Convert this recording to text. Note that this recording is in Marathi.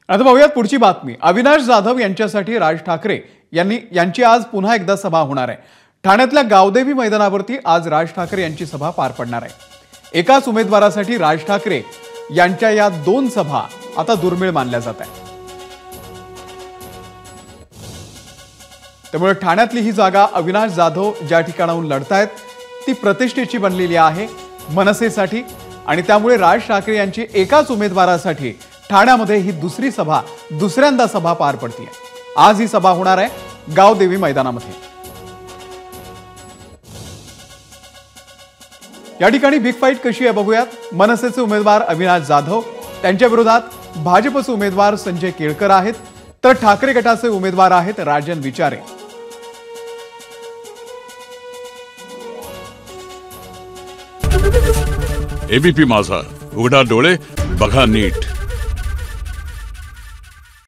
आता पाहूयात पुढची बातमी। अविनाश जाधव यांच्यासाठी राज ठाकरे यांची आज पुन्हा एकदा सभा होणार आहे। ठाण्यातल्या गावदेवी मैदानावरती आज राज ठाकरे यांची सभा पार पडणार आहे। एकाच उमेदवारासाठी राज ठाकरे यांच्या या दोन सभा आता दुर्मिळ मानल्या जात आहेत। त्यामुळे ठाण्यातली ही जागा अविनाश जाधव ज्या ठिकाणाहून लढतायत ती प्रतिष्ठेची बनलेली आहे मनसेसाठी, आणि त्यामुळे राज ठाकरे यांची एकाच उमेदवारासाठी ठाण्यामध्ये ही दुसऱ्यांदा सभा पार पडते। आज ही सभा होणार आहे गावदेवी मैदानामध्ये। या ठिकाणी बिग फाईट कशी आहे बघूयात। मनसेचे उमेदवार अविनाश जाधव, त्यांच्या विरोधात भाजपचे उमेदवार संजय केळकर आहेत, तर ठाकरे गटाचे उमेदवार आहेत राजन विचारे। एबीपी माझा, उघडा डोळे बघा नीट।